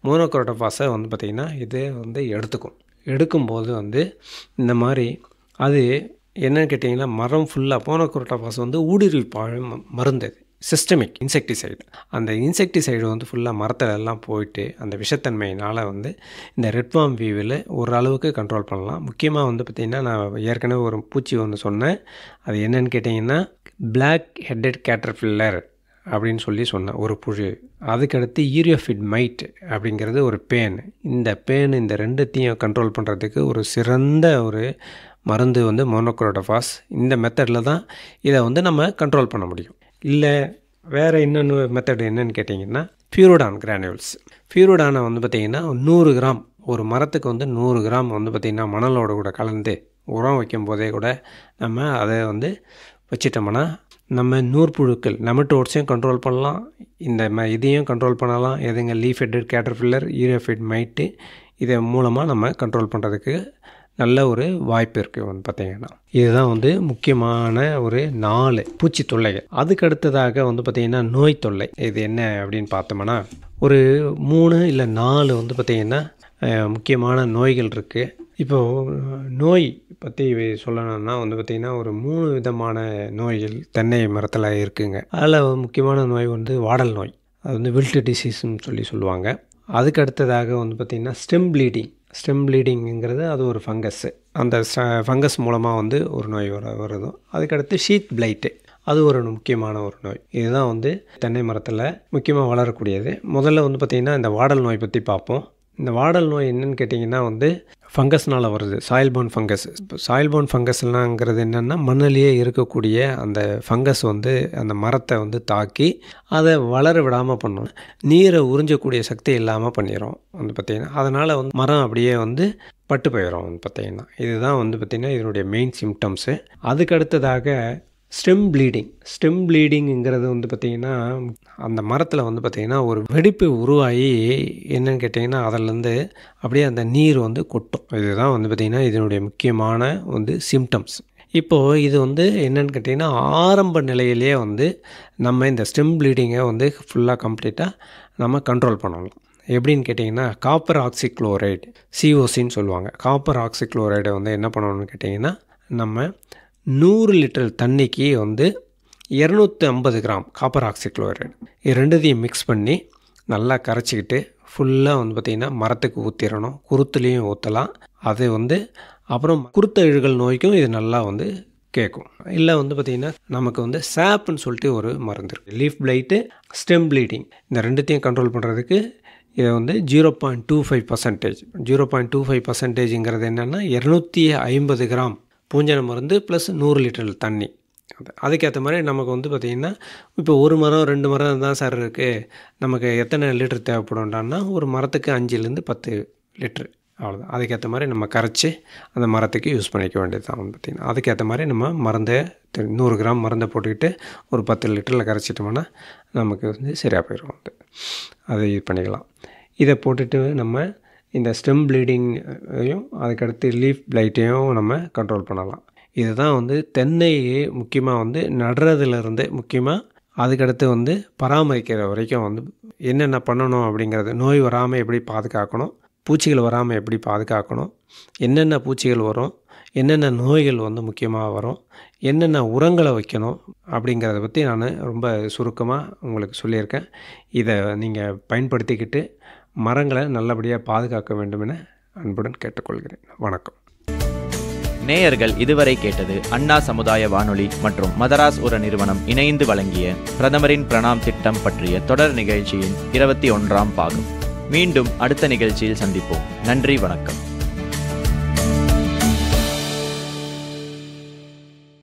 மோனோக்ரோட்டோஃபாஸை வந்து பார்த்திங்கன்னா இது வந்து எடுக்கும்போது வந்து இந்த மாதிரி அது என்னன்னு கேட்டிங்கன்னா மரம் ஃபுல்லாக மோனோக்ரோட்டோஃபாஸ் வந்து ஊடுருவி மருந்து சிஸ்டமிக் இன்செக்டிசைடு. அந்த இன்செக்டிசைடு வந்து ஃபுல்லாக மரத்தில் எல்லாம் போயிட்டு அந்த விஷத்தன்மையினால் வந்து இந்த ரெட்வார்ம் வீவில் ஓரளவுக்கு கண்ட்ரோல் பண்ணலாம். முக்கியமாக வந்து பார்த்திங்கன்னா நான் ஏற்கனவே ஒரு பூச்சி ஒன்று சொன்னேன். அது என்னன்னு கேட்டிங்கன்னா பிளாக் ஹெட்டட் கேட்டர்பில்லர் அப்படின்னு சொன்னேன் ஒரு புழு. அதுக்கடுத்து ஈரியோஃபிட் மைட் அப்படிங்கிறது ஒரு பேன். இந்த ரெண்டுத்தையும் கண்ட்ரோல் பண்ணுறதுக்கு ஒரு சிறந்த ஒரு மருந்து வந்து மோனோக்ரோட்டோஃபாஸ். இந்த மெத்தடில் தான் இதை வந்து நம்ம கண்ட்ரோல் பண்ண முடியும். இல்லை வேறு இன்னொன்று மெத்தட் என்னன்னு கேட்டிங்கன்னா ஃபியூரோடான் கிரானியூல்ஸ். ஃபியூரோடானை வந்து பார்த்திங்கன்னா 100 கிராம் ஒரு மரத்துக்கு வந்து 100 கிராம் வந்து பார்த்திங்கன்னா மணலோடு கூட கலந்து உரம் வைக்கும் போதே கூட நம்ம அதை வந்து வச்சிட்டோம்னா நம்ம நூற்புழுக்கள் நெமட்டோட்ஸையும் கண்ட்ரோல் பண்ணலாம், இதையும் கண்ட்ரோல் பண்ணலாம். எதுங்க லீஃப் ஹெட்டட் கேட்டர்பில்லர், ஈரியோஃபிட் மைட்டு, இதை மூலமாக நம்ம கண்ட்ரோல் பண்ணுறதுக்கு நல்ல ஒரு வாய்ப்பு இருக்குது வந்து பார்த்திங்கன்னா. இதுதான் வந்து முக்கியமான ஒரு 4 பூச்சி தொல்லைகள். அதுக்கு அடுத்ததாக வந்து பார்த்திங்கன்னா நோய் தொல்லை. இது என்ன அப்படின்னு பார்த்தோம்னா ஒரு 3 இல்லை 4 வந்து பார்த்திங்கன்னா முக்கியமான நோய்கள் இருக்குது. இப்போது நோய் பற்றி சொல்லணும்னா வந்து பார்த்திங்கன்னா ஒரு 3 விதமான நோய்கள் தென்னை மரத்தில் இருக்குங்க. அதில் முக்கியமான நோய் வந்து வாடல் நோய். அது வந்து வில்ட் டிசீஸ்ன்னு சொல்லுவாங்க. அதுக்கு அடுத்ததாக வந்து பார்த்திங்கன்னா ஸ்டெம் ப்ளீடிங்கிறது அது ஒரு ஃபங்கஸ்ஸு. அந்த ஃபங்கஸ் மூலமாக வந்து ஒரு நோய் வருதும். அதுக்கடுத்து ஷீத் பிளைட்டு, அது ஒரு முக்கியமான ஒரு நோய். இதுதான் வந்து தென்னை மரத்தில் முக்கியமாக வளரக்கூடியது. முதல்ல வந்து பார்த்திங்கன்னா இந்த வாடல் நோய் பற்றி பார்ப்போம். இந்த வாடல் நோய் என்னென்னு கேட்டிங்கன்னா வந்து ஃபங்கஸ்னால் வருது. Soil borne fungus. Soil borne ஃபங்கஸ்லாங்கிறது என்னென்னா மண்ணிலேயே இருக்கக்கூடிய அந்த ஃபங்கஸ் வந்து அந்த மரத்தை வந்து தாக்கி அதை வளர விடாமல் பண்ணும். நீரை உறிஞ்சக்கூடிய சக்தி இல்லாமல் பண்ணிடும் வந்து பார்த்திங்கன்னா. அதனால் வந்து மரம் அப்படியே வந்து பட்டு போயிடும் வந்து பார்த்திங்கன்னா. இதுதான் வந்து பார்த்திங்கன்னா இதனுடைய மெயின் சிம்டம்ஸு. அதுக்கு அடுத்ததாக ஸ்டெம் ப்ளீடிங்கிறது வந்து பார்த்திங்கன்னா அந்த மரத்தில் வந்து பார்த்திங்கன்னா ஒரு வெடிப்பு உருவாகி என்னன்னு கேட்டிங்கன்னா அதிலேருந்து அப்படியே அந்த நீர் வந்து கொட்டும். இதுதான் வந்து பார்த்திங்கன்னா இதனுடைய முக்கியமான வந்து சிம்டம்ஸ். இப்போது இது வந்து என்னென்னு கேட்டிங்கன்னா ஆரம்ப நிலையிலேயே வந்து நம்ம இந்த ஸ்டெம் ப்ளீடிங்கை வந்து ஃபுல்லாக கம்ப்ளீட்டாக நம்ம கண்ட்ரோல் பண்ணலாம். எப்படின்னு கேட்டிங்கன்னா காப்பர் ஆக்சிக்ளோரைடு, சிஓசின்னு சொல்லுவாங்க. காப்பர் ஆக்சிக்ளோரைடை வந்து என்ன பண்ணணும்னு கேட்டிங்கன்னா நம்ம 100 லிட்டர் தண்ணிக்கு வந்து 250 கிராம் காப்பர் ஆக்சிக்ளோரைடு இது ரெண்டுத்தையும் மிக்ஸ் பண்ணி நல்லா கரைச்சிக்கிட்டு ஃபுல்லாக வந்து பார்த்திங்கன்னா மரத்துக்கு ஊற்றிடணும். குருத்துலேயும் ஊற்றலாம். அது வந்து அப்புறம் குருத்த இழுகல் நோய்க்கும் இது நல்லா வந்து கேட்கும். இல்லை வந்து பார்த்திங்கன்னா நமக்கு வந்து சாப்புன்னு சொல்லிட்டு ஒரு மருந்து இருக்குது. லீஃப் பிளைட்டு, ஸ்டெம் ப்ளீடிங், இந்த ரெண்டுத்தையும் கண்ட்ரோல் பண்ணுறதுக்கு இதை வந்து 0.25%. 0.25%ங்கிறது என்னென்னா 250 கிராம் பூஞ்சன மருந்து ப்ளஸ் 100 லிட்டர் தண்ணி. அதுக்கேற்ற மாதிரி நமக்கு வந்து பார்த்திங்கன்னா இப்போ ஒரு மரம் 2 மரம் தான் சார் இருக்குது, நமக்கு எத்தனை லிட்டர் தேவைப்படும்டான்னா ஒரு மரத்துக்கு 5லேருந்து 10 லிட்டரு அவ்வளோதான். அதுக்கேற்ற மாதிரி நம்ம கரைச்சி அந்த மரத்துக்கு யூஸ் பண்ணிக்க வேண்டியது தான் வந்து பார்த்திங்கன்னா. அதுக்கேற்ற மாதிரி நம்ம மருந்தை 100 கிராம் மருந்தை போட்டுக்கிட்டு ஒரு 10 லிட்டரில் கரைச்சிட்டோம்னா நமக்கு வந்து சரியாக போயிடும். வந்து அதை இது பண்ணிக்கலாம். இதை போட்டுட்டு நம்ம இந்த ஸ்டெம் ப்ளீடிங்கையும் அதுக்கடுத்து லீஃப் பிளைட்டையும் நம்ம கண்ட்ரோல் பண்ணலாம். இதுதான் வந்து தென்னையே முக்கியமாக வந்து நடுறதுலேருந்து முக்கியமாக அதுக்கடுத்து வந்து பராமரிக்கிற வரைக்கும் வந்து என்னென்ன பண்ணணும் அப்படிங்கிறது, நோய் வராமல் எப்படி பாதுகாக்கணும், பூச்சிகள் வராமல் எப்படி பாதுகாக்கணும், என்னென்ன பூச்சிகள் வரும், என்னென்ன நோய்கள் வந்து முக்கியமாக வரும், என்னென்ன உரங்களை வைக்கணும் அப்படிங்கிறத பற்றி நான் ரொம்ப சுருக்கமாக உங்களுக்கு சொல்லியிருக்கேன். இதை நீங்கள் பயன்படுத்திக்கிட்டு மரங்களை நல்லபடியாக பாதுகாக்க வேண்டும் என அன்புடன் கேட்டுக்கொள்கிறேன். வணக்கம். நேயர்கள் இதுவரை கேட்டது அண்ணா சமுதாய வானொலி மற்றும் மதராஸ் உர நிறுவனம் இணைந்து வழங்கிய பிரதமரின் பிரணாம் திட்டம் பற்றிய தொடர் நிகழ்ச்சியின் 21ஆம் பாகம். மீண்டும் அடுத்த நிகழ்ச்சியில் சந்திப்போம். நன்றி, வணக்கம்.